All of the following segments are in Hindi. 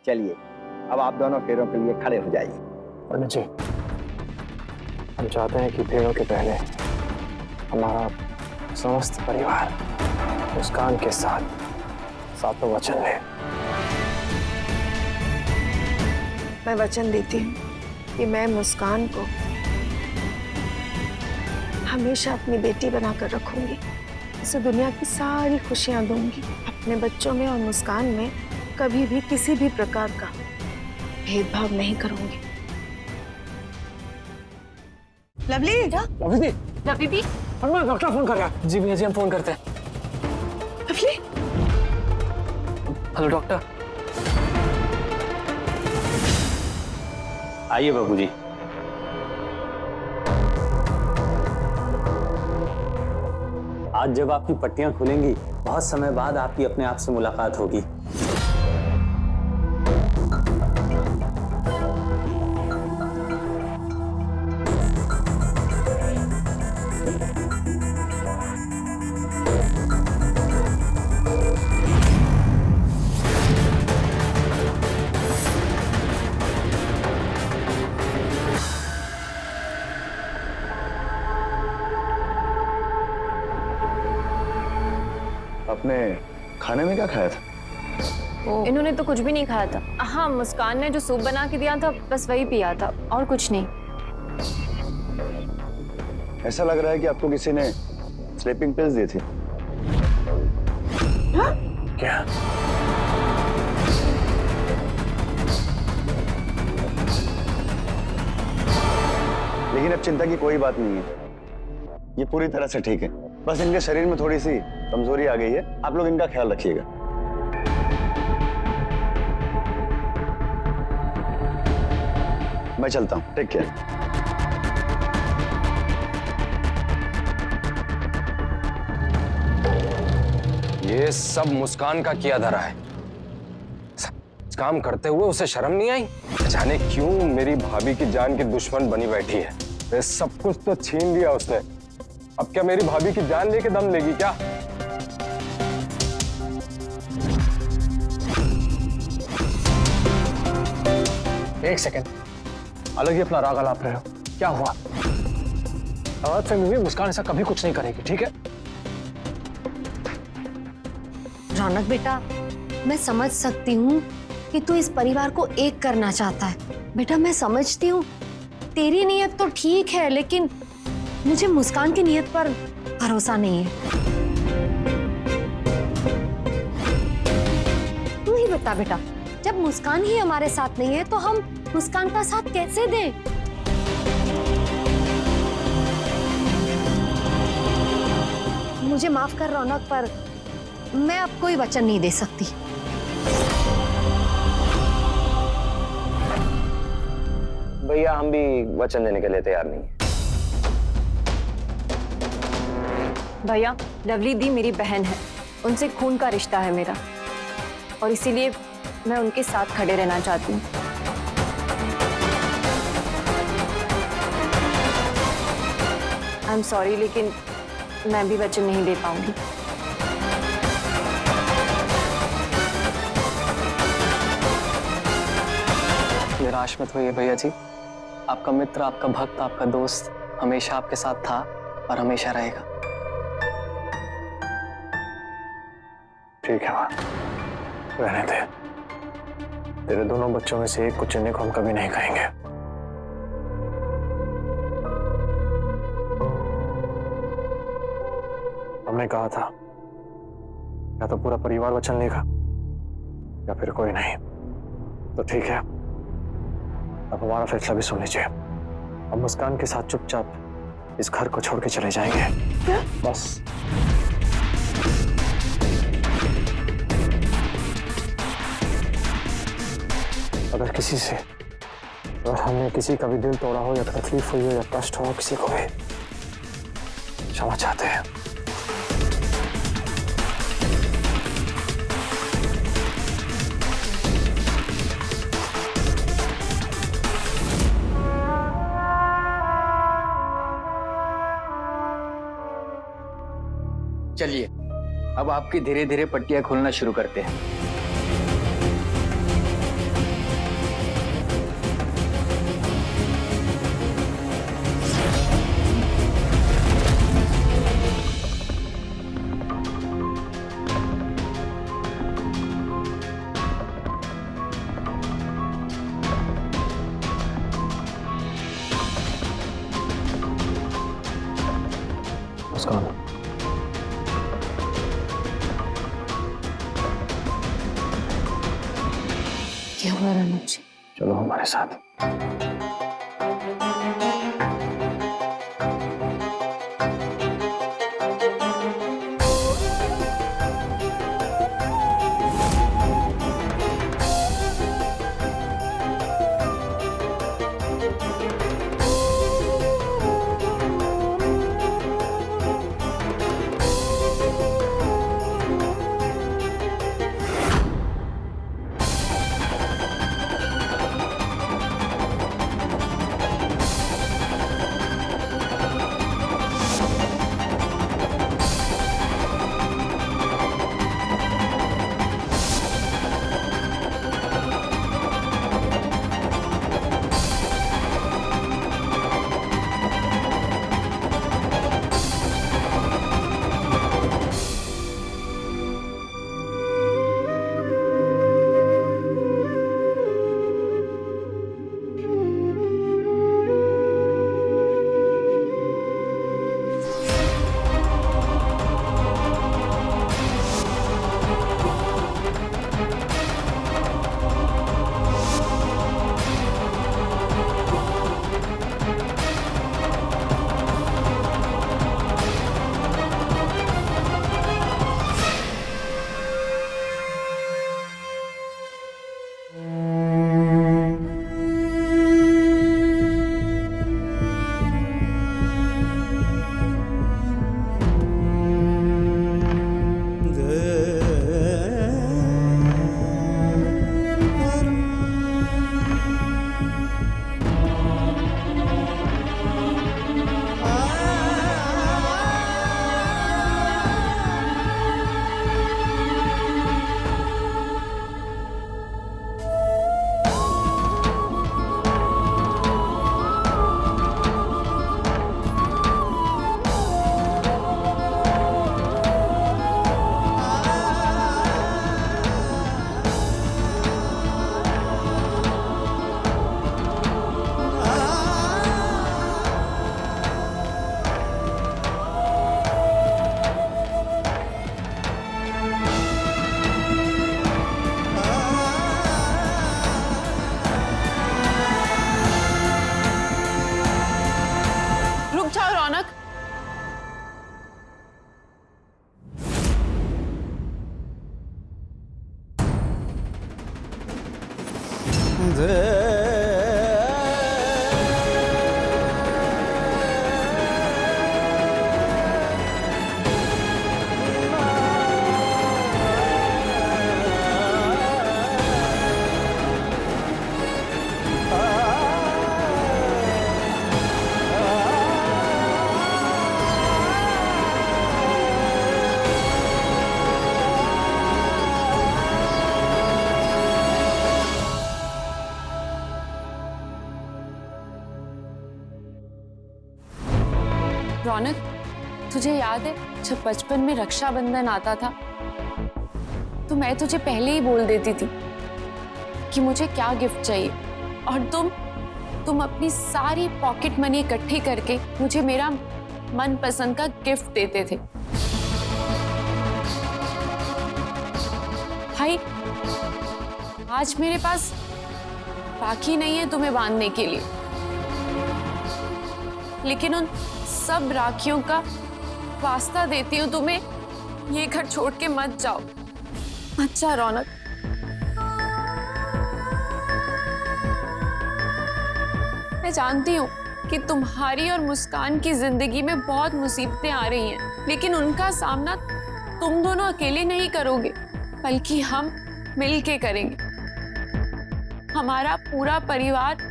चलिए अब आप दोनों फेरों के लिए खड़े हो जाइए। पंडित जी, हम चाहते हैं कि फेरों के पहले हमारा समस्त परिवार मुस्कान के साथ सातों वचन ले। मैं वचन देती हूँ कि मैं मुस्कान को हमेशा अपनी बेटी बनाकर रखूंगी। इसे दुनिया की सारी खुशियां दूंगी। अपने बच्चों में और मुस्कान में कभी भी किसी भी प्रकार का भेदभाव नहीं करूंगी। लवली, लवली दी, हमें डॉक्टर फोन कर रहा है। जी भैया जी, हम फोन करते हैं। Lovely, hello doctor. आइए बाबूजी। आज जब आपकी पट्टियां खुलेंगी, बहुत समय बाद आपकी अपने आप से मुलाकात होगी। आपने खाने में क्या खाया था? इन्होंने तो कुछ भी नहीं खाया था। हाँ, मुस्कान ने जो सूप बना के दिया था बस वही पिया था और कुछ नहीं। ऐसा लग रहा है कि आपको किसी ने स्लीपिंग पिल्स दी थी। क्या? लेकिन अब चिंता की कोई बात नहीं है, ये पूरी तरह से ठीक है। बस इनके शरीर में थोड़ी सी कमजोरी आ गई है, आप लोग इनका ख्याल रखिएगा। मैं चलता हूं, टेक केयर। ये सब मुस्कान का किया धरा है। काम करते हुए उसे शर्म नहीं आई? जाने क्यों मेरी भाभी की जान की दुश्मन बनी बैठी है। ये सब कुछ तो छीन लिया उसने, अब क्या मेरी भाभी की जान लेके दम लेगी क्या? एक सेकंड, अलग ही अपना राग अलाप रहे हो। क्या हुआ? आज से भी मुस्कान ऐसा कभी कुछ नहीं करेगी, ठीक है? रौनक बेटा, मैं समझ सकती हूँ कि तू इस परिवार को एक करना चाहता है। बेटा मैं समझती हूँ, तेरी नीयत तो ठीक है, लेकिन मुझे मुस्कान की नीयत पर भरोसा नहीं है। तू ही बता बेटा, जब मुस्कान ही हमारे साथ नहीं है तो हम मुस्कान का साथ कैसे दें? मुझे माफ कर रौनक, पर मैं अब कोई वचन नहीं दे सकती। भैया हम भी वचन देने के लिए तैयार नहीं है। भैया, लवली दी मेरी बहन है, उनसे खून का रिश्ता है मेरा, और इसीलिए मैं उनके साथ खड़े रहना चाहती हूँ। आई एम सॉरी, लेकिन मैं भी वचन नहीं दे पाऊंगी। निराश मत होइए भैया जी, आपका मित्र, आपका भक्त, आपका दोस्त हमेशा आपके साथ था और हमेशा रहेगा। ठीक है माँ, रहने दे। तेरे दोनों बच्चों में से एक को चुनने को हम कभी नहीं कहेंगे। हमने कहा था, या तो पूरा परिवार वचन लेगा या फिर कोई नहीं। तो ठीक है, अब हमारा फैसला भी सुन लीजिए। हम मुस्कान के साथ चुपचाप इस घर को छोड़ के चले जाएंगे। बस अगर किसी से, अगर हमने किसी का भी दिल तोड़ा हो या तकलीफ हुई हो या कष्ट हो किसी को भी, क्षमा चाहते हैं। चलिए अब आपकी धीरे धीरे पट्टियां खुलना शुरू करते हैं। मुस्कान। क्या हुआ रौनक जी? चलो हमारे साथ। रौनक, तुझे याद है जब बचपन में रक्षाबंधन आता था तो मैं तुझे पहले ही बोल देती थी कि मुझे क्या गिफ्ट चाहिए, और तुम अपनी सारी पॉकेट मनी इकट्ठी करके मुझे मेरा मनपसंद का गिफ्ट देते थे। भाई, आज मेरे पास राखी नहीं है तुम्हें बांधने के लिए, लेकिन उन सब राखियों का वास्ता देती हूँ तुम्हें, ये घर छोड़ के मत जाओ। अच्छा रौनक, मैं जानती हूँ कि तुम्हारी और मुस्कान की जिंदगी में बहुत मुसीबतें आ रही हैं, लेकिन उनका सामना तुम दोनों अकेले नहीं करोगे, बल्कि हम मिलके करेंगे। हमारा पूरा परिवार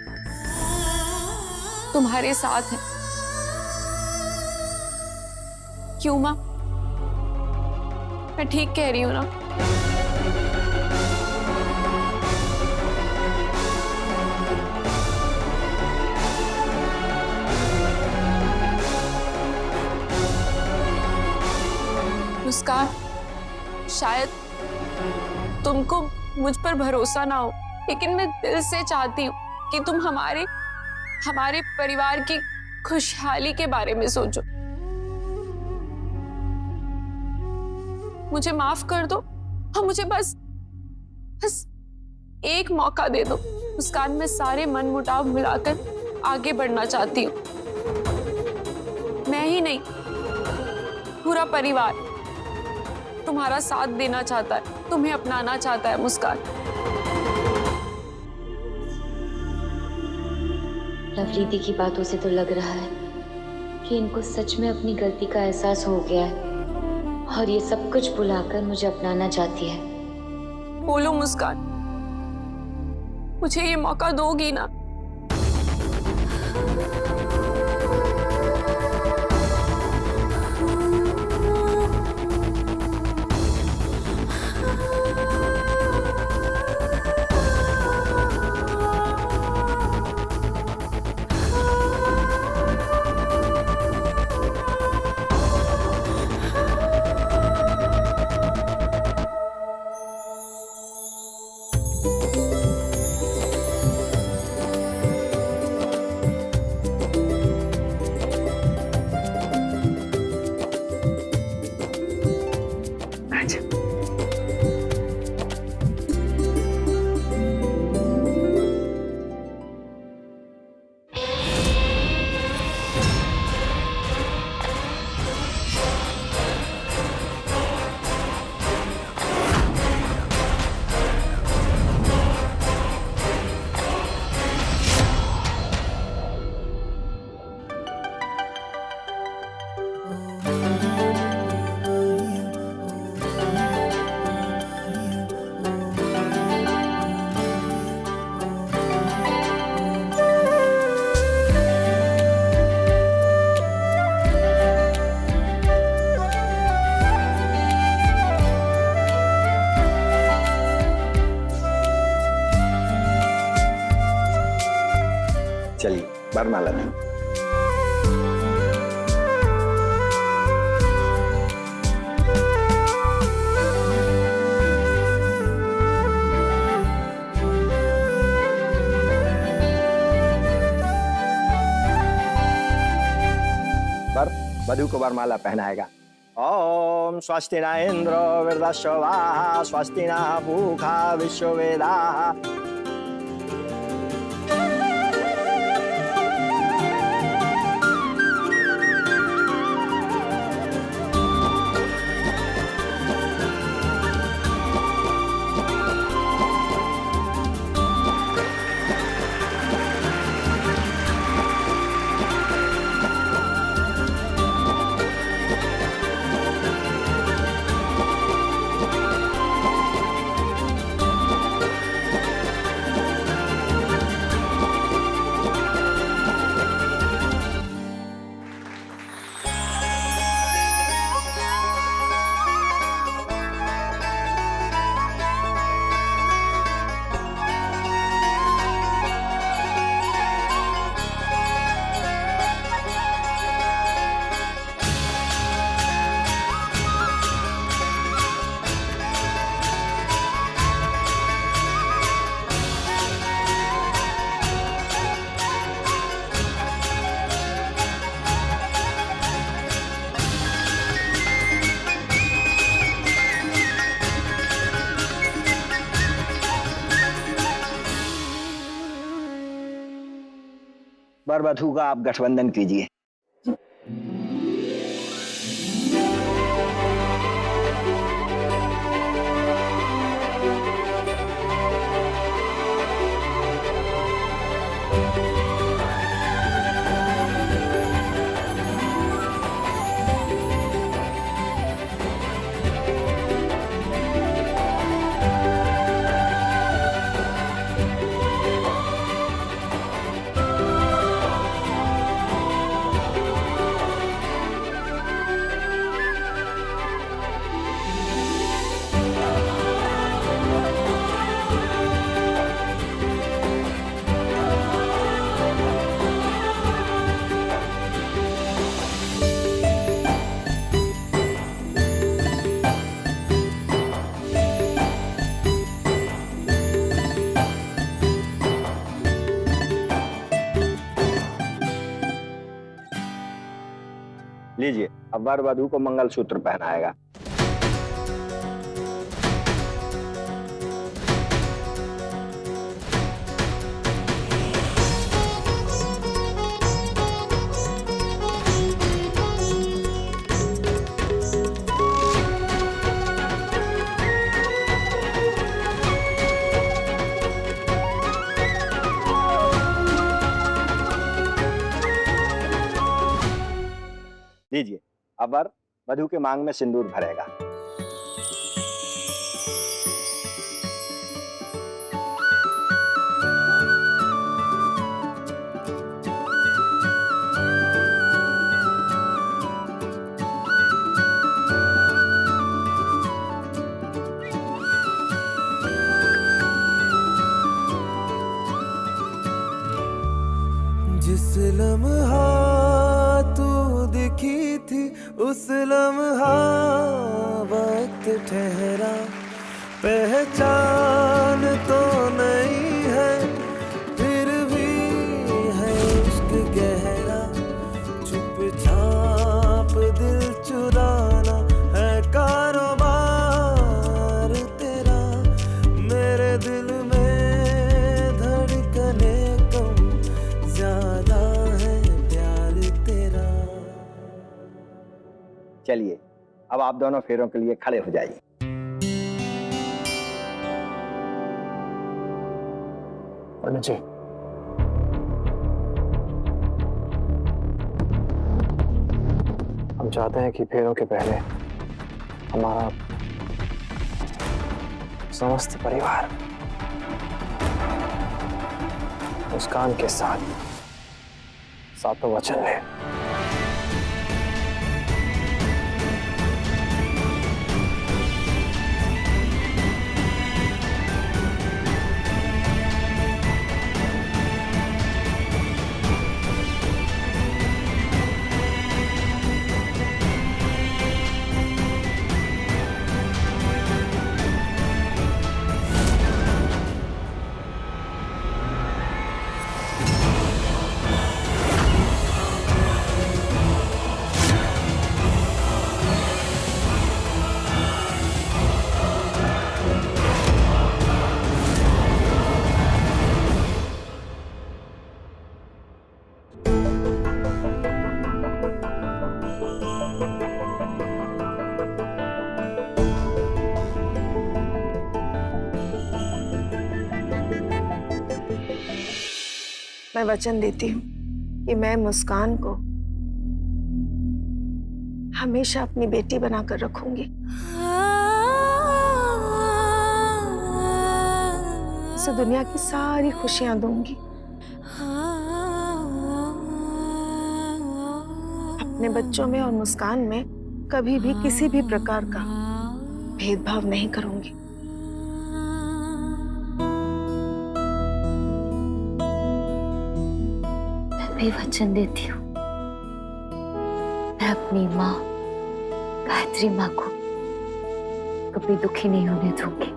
तुम्हारे साथ है। क्यों माँ, मैं ठीक कह रही हूँ ना? मुस्कान, शायद तुमको मुझ पर भरोसा ना हो, लेकिन मैं दिल से चाहती हूँ कि तुम हमारे परिवार की खुशहाली के बारे में सोचो। मुझे माफ कर दो और मुझे बस बस एक मौका दे दो। मुस्कान, मैं सारे मन मुटाव भुलाकर आगे बढ़ना चाहती हूँ। मैं ही नहीं, पूरा परिवार तुम्हारा साथ देना चाहता है, तुम्हें अपनाना चाहता है मुस्कान। लवरीदी की बातों से तो लग रहा है कि इनको सच में अपनी गलती का एहसास हो गया है और ये सब कुछ भुलाकर मुझे अपनाना चाहती है। बोलो मुस्कान, मुझे ये मौका दोगी ना? चलिए वरमाला दें। वधु को वरमाला पहनाएगा। ओम स्वस्ति न इंद्रो वृद्धश्रवाः स्वस्ति न पूषा विश्ववेदाः। वर वधु का आप गठबंधन कीजिए। लीजिए, अब वर वधु को मंगलसूत्र पहनाएगा। लीजिए, अब वर वधू के मांग में सिंदूर भरेगा। जिस लम्हा तू दिखी थी उस लम्हा वक्त ठहरा, पहचान तो नहीं है फिर भी है इश्क गहरा, चुपचाप दिल चुराना है कारोबार तेरा, मेरे दिल में धड़कने कम ज्यादा है प्यार तेरा। चलिए, अब आप दोनों फेरों के लिए खड़े हो जाइए। पंडित जी, हम चाहते हैं कि फेरों के पहले हमारा समस्त परिवार मुस्कान के साथ सातों वचन ले। मैं वचन देती हूँ कि मैं मुस्कान को हमेशा अपनी बेटी बनाकर रखूंगी। उसे दुनिया की सारी खुशियां दूंगी। अपने बच्चों में और मुस्कान में कभी भी किसी भी प्रकार का भेदभाव नहीं करूंगी। मैं वचन देती हूँ, मैं अपनी माँ गायत्री माँ को कभी दुखी नहीं होने दूंगी।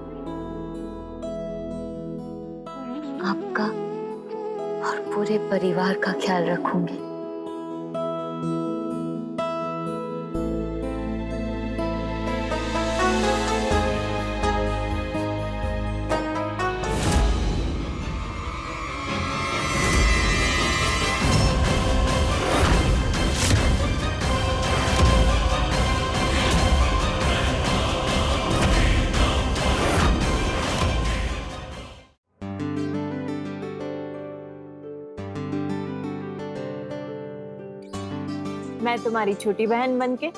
आपका और पूरे परिवार का ख्याल रखूंगी। मैं तुम्हारी छोटी बहन बनके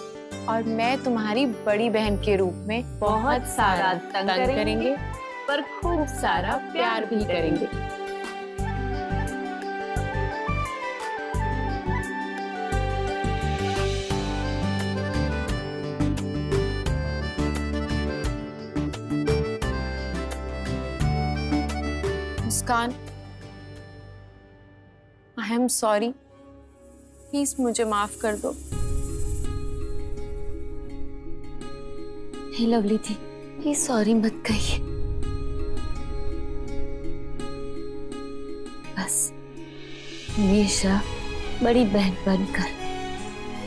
और मैं तुम्हारी बड़ी बहन के रूप में बहुत सारा तंग करेंगे पर खूब सारा प्यार भी करेंगे। मुस्कान, आई एम सॉरी, प्लीज मुझे माफ कर दो। हे लवली थी, ये सॉरी मत कहिए। बस हमेशा बड़ी बहन बनकर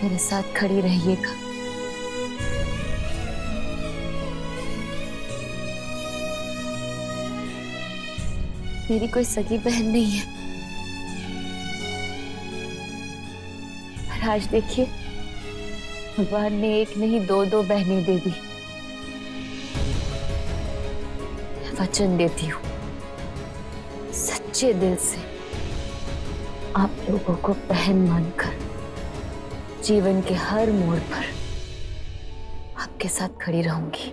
मेरे साथ खड़ी रहिएगा। मेरी कोई सगी बहन नहीं है, पर आज देखिए भगवान ने एक नहीं दो बहनें दे दी। मैं वचन देती हूँ सच्चे दिल से आप लोगों को बहन मानकर जीवन के हर मोड़ पर आपके साथ खड़ी रहूंगी।